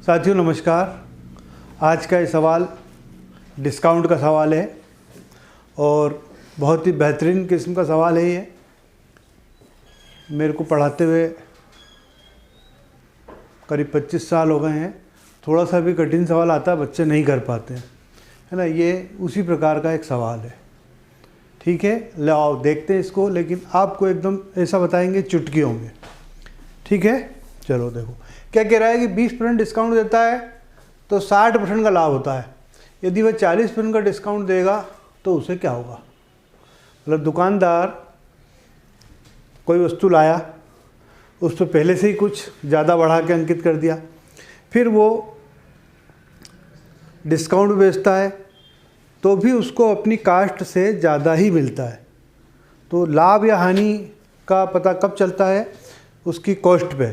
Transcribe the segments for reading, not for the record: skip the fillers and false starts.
साथियों नमस्कार। आज का ये सवाल डिस्काउंट का सवाल है और बहुत ही बेहतरीन किस्म का सवाल है ये। मेरे को पढ़ाते हुए करीब 25 साल हो गए हैं। थोड़ा सा भी कठिन सवाल आता है बच्चे नहीं कर पाते हैं, है ना। ये उसी प्रकार का एक सवाल है। ठीक है, ले आओ देखते हैं इसको, लेकिन आपको एकदम ऐसा बताएंगे चुटकियों में। ठीक है, चलो देखो क्या कह रहा है कि 20% डिस्काउंट देता है तो 60% का लाभ होता है। यदि वह 40% का डिस्काउंट देगा तो उसे क्या होगा। मतलब दुकानदार कोई वस्तु लाया, उस पर पहले से ही कुछ ज़्यादा बढ़ा के अंकित कर दिया, फिर वो डिस्काउंट बेचता है तो भी उसको अपनी कास्ट से ज़्यादा ही मिलता है। तो लाभ या हानि का पता कब चलता है? उसकी कॉस्ट पे,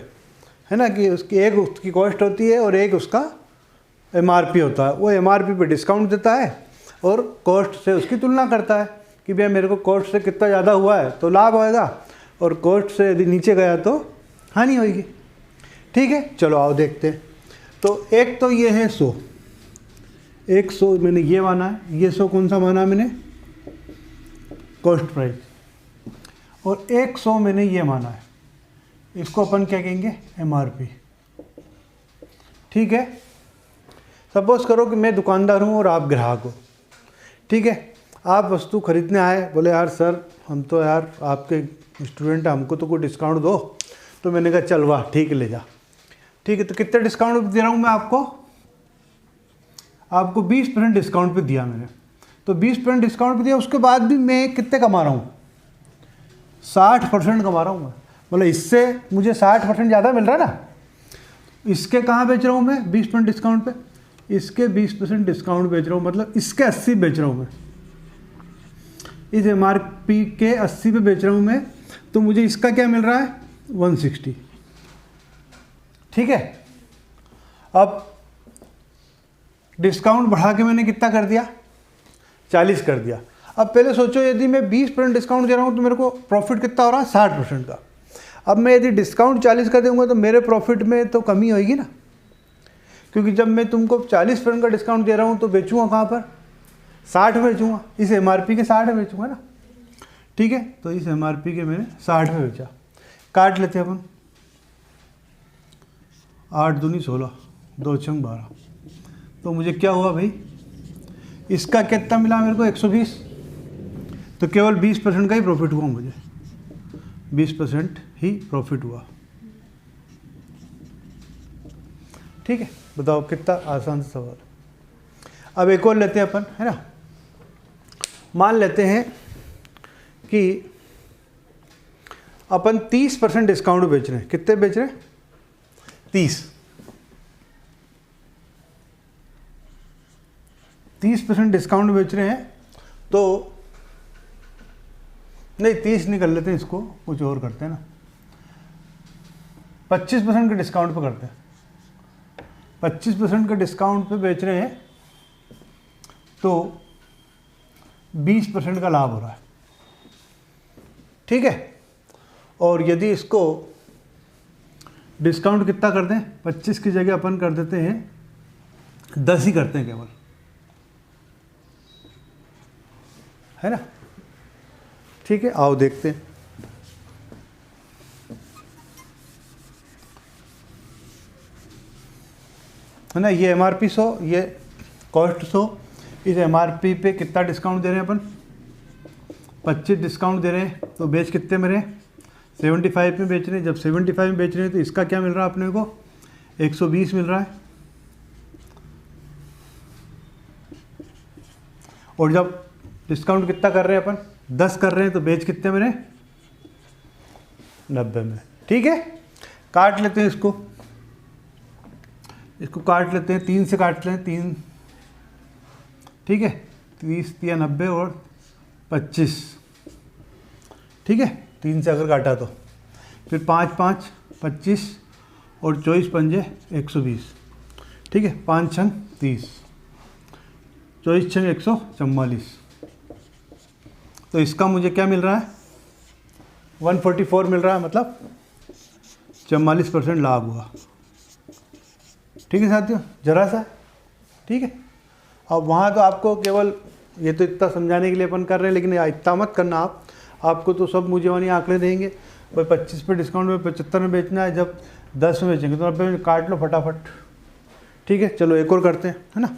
है ना, कि उसकी कॉस्ट होती है और एक उसका MRP होता है। वो MRP पे डिस्काउंट देता है और कॉस्ट से उसकी तुलना करता है कि भैया मेरे को कॉस्ट से कितना ज़्यादा हुआ है तो लाभ होएगा, और कॉस्ट से यदि नीचे गया तो हानि होगी। ठीक है, चलो आओ देखते हैं। तो एक तो ये है 100, 100 मैंने ये माना है। ये 100 कौन सा माना मैंने? Cost price. और 100 मैंने ये माना है, इसको अपन क्या कहेंगे? MRP। ठीक है, सपोज करो कि मैं दुकानदार हूँ और आप ग्राहक हो। ठीक है, आप वस्तु खरीदने आए, बोले यार सर हम तो यार आपके स्टूडेंट हैं, हमको तो कोई डिस्काउंट दो। तो मैंने कहा चल वाह ठीक है ले जा। ठीक है, तो कितना डिस्काउंट दे रहा हूँ मैं आपको? आपको 20% डिस्काउंट पे दिया मैंने। तो 20% डिस्काउंट पे दिया, उसके बाद भी मैं कितने कमा रहा हूँ? 60% कमा रहा हूँ मैं। मतलब इससे मुझे 60% ज़्यादा मिल रहा है ना। इसके कहाँ बेच रहा हूँ मैं? 20% डिस्काउंट पे। इसके 20% डिस्काउंट बेच रहा हूँ, मतलब इसके 80 बेच रहा हूँ मैं। इस MRP के 80 पे बेच रहा हूँ मैं, तो मुझे इसका क्या मिल रहा है? 160। ठीक है, अब डिस्काउंट बढ़ा के मैंने कितना कर दिया? 40 कर दिया। अब पहले सोचो, यदि मैं 20% डिस्काउंट दे रहा हूँ तो मेरे को प्रॉफिट कितना हो रहा है? 60% का। अब मैं यदि डिस्काउंट 40 का दूंगा तो मेरे प्रॉफिट में तो कमी होगी ना, क्योंकि जब मैं तुमको 40% का डिस्काउंट दे रहा हूँ तो बेचूंगा कहाँ पर? 60 बेचूंगा। इस MRP के 60 बेचूंगा ना। ठीक है, तो इस MRP के मैंने 60 में बेचा। काट लेते हैं अपन। 8 दूनी 16, 2 छंग 12। तो मुझे क्या हुआ भाई? इसका कितना मिला मेरे को? 120। तो केवल 20% का ही प्रॉफिट हुआ मुझे। 20% ही प्रॉफिट हुआ। ठीक है, बताओ कितना आसान सा सवाल। अब एक और लेते हैं अपन, है ना। मान लेते हैं कि अपन 30% डिस्काउंट बेच रहे हैं। कितने बेच रहे हैं? 30% डिस्काउंट बेच रहे हैं। तो नहीं, 30 नहीं कर लेते, इसको कुछ और करते हैं ना। 25% के डिस्काउंट पे करते हैं। 25% के डिस्काउंट पे बेच रहे हैं तो 20% का लाभ हो रहा है। ठीक है, और यदि इसको डिस्काउंट कितना कर दें? 25 की जगह अपन कर देते हैं 10 ही करते हैं केवल, है ना। ठीक है, आओ देखते हैं। है ना, ये MRP 100, ये कॉस्ट 100। इस MRP पे कितना डिस्काउंट दे रहे हैं अपन? 25 डिस्काउंट दे रहे हैं। तो बेच कितने में रहे? 75 में बेच रहे हैं। जब 75 में बेच रहे हैं तो इसका क्या मिल रहा है अपने को? 120 मिल रहा है। और जब डिस्काउंट कितना कर रहे हैं अपन? 10 कर रहे हैं। तो बेच कितने में रहे? 90 में। ठीक है, काट लेते हैं इसको काट लेते हैं। 3 से काट लें, 3। ठीक है, 30 या 90 और 25। ठीक है, 3 से अगर काटा तो फिर 5 5 25 और 24 पंजे 120। ठीक है, 5 छंग 30, 24 छंग 144। तो इसका मुझे क्या मिल रहा है? 144 मिल रहा है, मतलब 44% लाभ हुआ। ठीक है साथियों, जरा सा, ठीक है। अब वहाँ तो आपको केवल ये तो इतना समझाने के लिए अपन कर रहे हैं, लेकिन इतना मत करना आपको तो सब मुझे वाली आंकड़े देंगे भाई 25 पे डिस्काउंट में 75 में बेचना है, जब 10 में बेचेंगे तो 90 में काट लो फटाफट, ठीक है। चलो एक और करते हैं, है ना,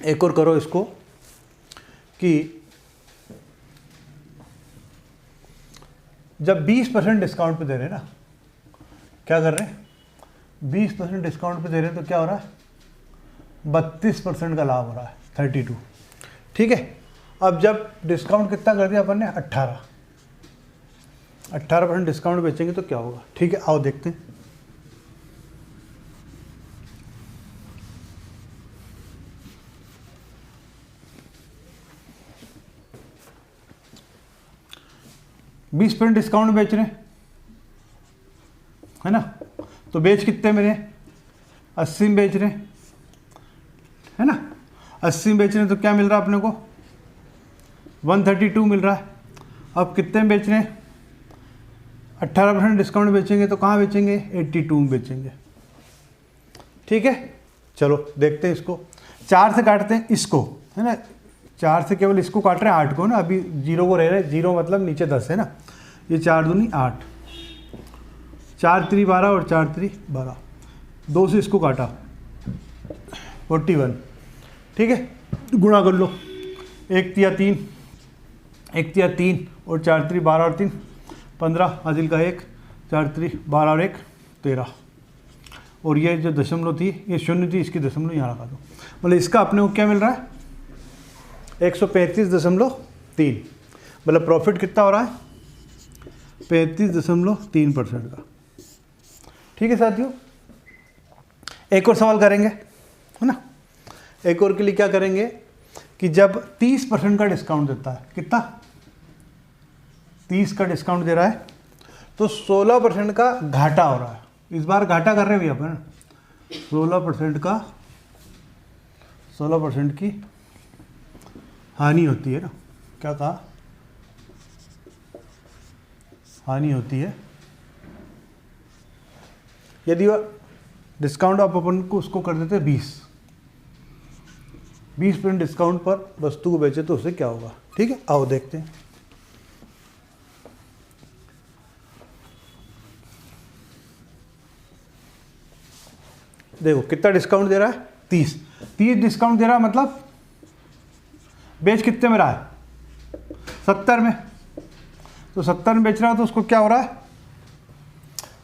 एक और करो इसको कि जब 20% डिस्काउंट पे दे रहे हैं ना, क्या कर रहे हैं, 20% डिस्काउंट पे दे रहे हैं तो क्या हो रहा है, 32% का लाभ हो रहा है, 32, ठीक है। अब जब डिस्काउंट कितना कर दिया अपन ने, 18% डिस्काउंट बेचेंगे तो क्या होगा, ठीक है। आओ देखते हैं। %20 डिस्काउंट बेच रहे हैं, है ना, तो बेच कितने मेरे, 80 में बेच रहे हैं, है ना, 80 में बेच रहे हैं तो क्या मिल रहा है अपने को, 132 मिल रहा है। अब कितने में बेच रहे हैं, 18% डिस्काउंट बेचेंगे तो कहाँ बेचेंगे, 82 में बेचेंगे, ठीक है। चलो देखते हैं इसको, 4 से काटते हैं इसको, है ना, 4 से केवल इसको काट रहे हैं, 8 को ना, अभी 0 को रह रहे हैं, 0 मतलब नीचे 10 है ना, ये 4 दूनी 8, 4 3 12 और 4 3 12, 2 से इसको काटा 41, ठीक है, गुणा कर लो, 1 तिया 3, 1 तिया 3 और 4 3 12 और 3 15, हाजिल का 1, 4 3 12 और 1 13, और ये जो दशमलव थी ये शून्य थी, इसकी दशमलव यहाँ लगा दो, मतलब इसका अपने को क्या मिल रहा है, 135.3, मतलब प्रॉफिट कितना हो रहा है, 35.3% का, ठीक है साथियों। एक और सवाल करेंगे, है ना, एक और के लिए क्या करेंगे कि जब 30% का डिस्काउंट देता है, कितना, 30 का डिस्काउंट दे रहा है तो 16% का घाटा हो रहा है, इस बार घाटा कर रहे हैं भैया अपन, 16% की हानि होती है ना, क्या कहा, हानि होती है यदि वह डिस्काउंट आप अपन को उसको कर देते 20% डिस्काउंट पर वस्तु को बेचे तो उससे क्या होगा, ठीक है। आओ देखते हैं। देखो कितना डिस्काउंट दे रहा है, 30 डिस्काउंट दे रहा है, मतलब बेच कितने में रहा है, 70 में, तो 70 में बेच रहा है तो उसको क्या हो रहा है,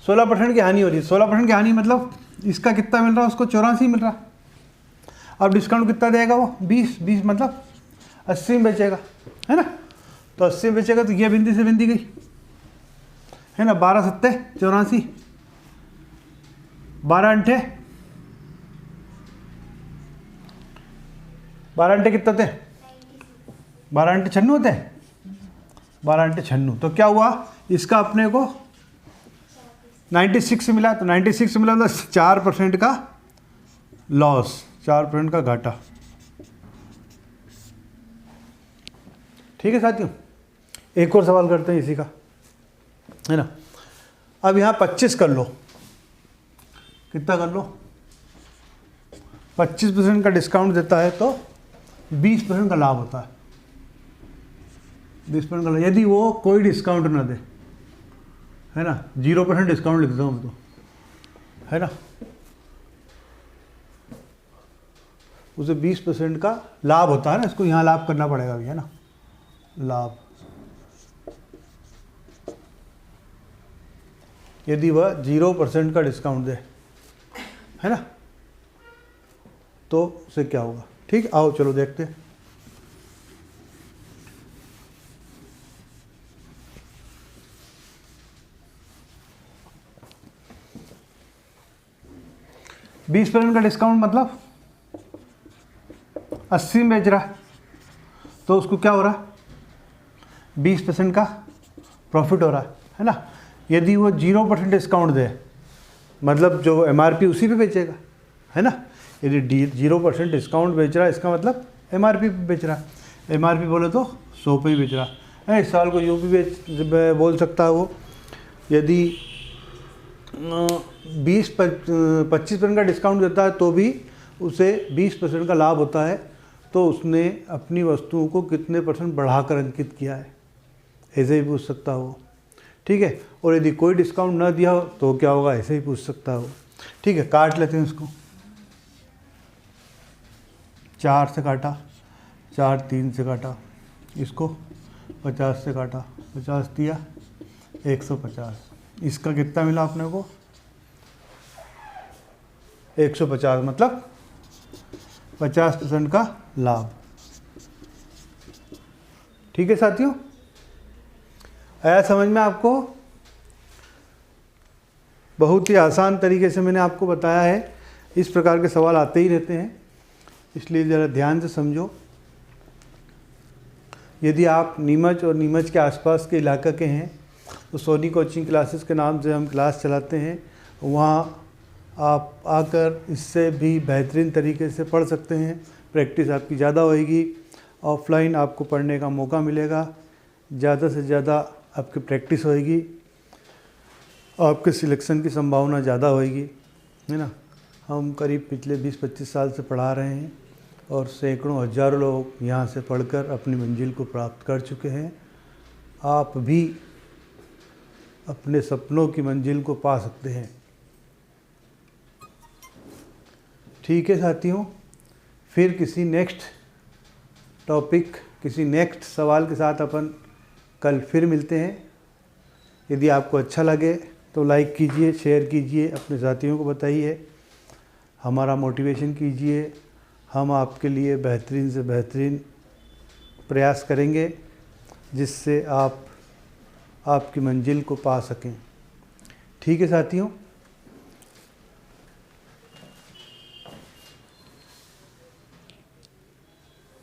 16% की हानि हो रही है। 16% की हानि मतलब इसका कितना मिल रहा है, उसको 84 मिल रहा है। अब डिस्काउंट कितना देगा वो, 20 मतलब 80 में बेचेगा, है ना, तो 80 में बेचेगा तो ये बिंदी से बिंदी गई, है ना, 12 सत्ते 84, 12 अंटे कितना थे, 12 अंटे 96 होते हैं, 12 अंटे 96, तो क्या हुआ, इसका अपने को 96 मिला, तो 96 मिला तो 4% का लॉस, 4% का घाटा, ठीक है साथियों। एक और सवाल करते हैं इसी का, है ना। अब यहाँ 25 कर लो, कितना कर लो, 25% का डिस्काउंट देता है तो 20% का लाभ होता है, 20% का लाभ, यदि वो कोई डिस्काउंट ना दे, है ना, 0% डिस्काउंट लिख देता हूँ तो, है ना, उसे 20% का लाभ होता है ना, इसको यहाँ लाभ करना पड़ेगा भी, है ना, लाभ, यदि वह 0% का डिस्काउंट दे, है ना, तो उसे क्या होगा, ठीक। आओ चलो देखते हैं। %20 का डिस्काउंट मतलब 80 में बेच रहा है तो उसको क्या हो रहा है, 20% का प्रॉफिट हो रहा है ना। यदि वो 0% डिस्काउंट दे, मतलब जो MRP उसी पे बेचेगा, है ना, यदि 0% डिस्काउंट बेच रहा है इसका मतलब MRP पे बेच रहा है, MRP बोले तो 100 पे ही बेच रहा है। इस सवाल को यूँ भी बोल सकता है वो, यदि 25% का डिस्काउंट देता है तो भी उसे 20% का लाभ होता है, तो उसने अपनी वस्तुओं को कितने % बढ़ाकर अंकित किया है, ऐसे ही पूछ सकता हो। ठीक है, और यदि कोई डिस्काउंट ना दिया हो तो क्या होगा, ऐसे ही पूछ सकता हो। ठीक है, काट लेते हैं इसको। 4 से काटा, 4 3 से काटा, इसको 50 से काटा, 50 दिया 150। इसका कितना मिला अपने को, 150, मतलब 50% का लाभ। ठीक है साथियों, आया समझ में आपको? बहुत ही आसान तरीके से मैंने आपको बताया है। इस प्रकार के सवाल आते ही रहते हैं, इसलिए ज़रा ध्यान से समझो। यदि आप नीमच और नीमच के आसपास के इलाके के हैं तो सोनी कोचिंग क्लासेस के नाम से हम क्लास चलाते हैं, वहाँ आप आकर इससे भी बेहतरीन तरीके से पढ़ सकते हैं। प्रैक्टिस आपकी ज़्यादा होएगी, ऑफलाइन आपको पढ़ने का मौका मिलेगा, ज़्यादा से ज़्यादा आपकी प्रैक्टिस होएगी, आपके सिलेक्शन की संभावना ज़्यादा होएगी, है ना। हम करीब पिछले 20-25 साल से पढ़ा रहे हैं और सैकड़ों हज़ारों लोग यहाँ से पढ़कर अपनी मंजिल को प्राप्त कर चुके हैं। आप भी अपने सपनों की मंजिल को पा सकते हैं। ठीक है साथियों, फिर किसी नेक्स्ट टॉपिक, किसी नेक्स्ट सवाल के साथ अपन कल फिर मिलते हैं। यदि आपको अच्छा लगे तो लाइक कीजिए, शेयर कीजिए, अपने साथियों को बताइए, हमारा मोटिवेशन कीजिए। हम आपके लिए बेहतरीन से बेहतरीन प्रयास करेंगे जिससे आप आपकी मंजिल को पा सकें। ठीक है साथियों।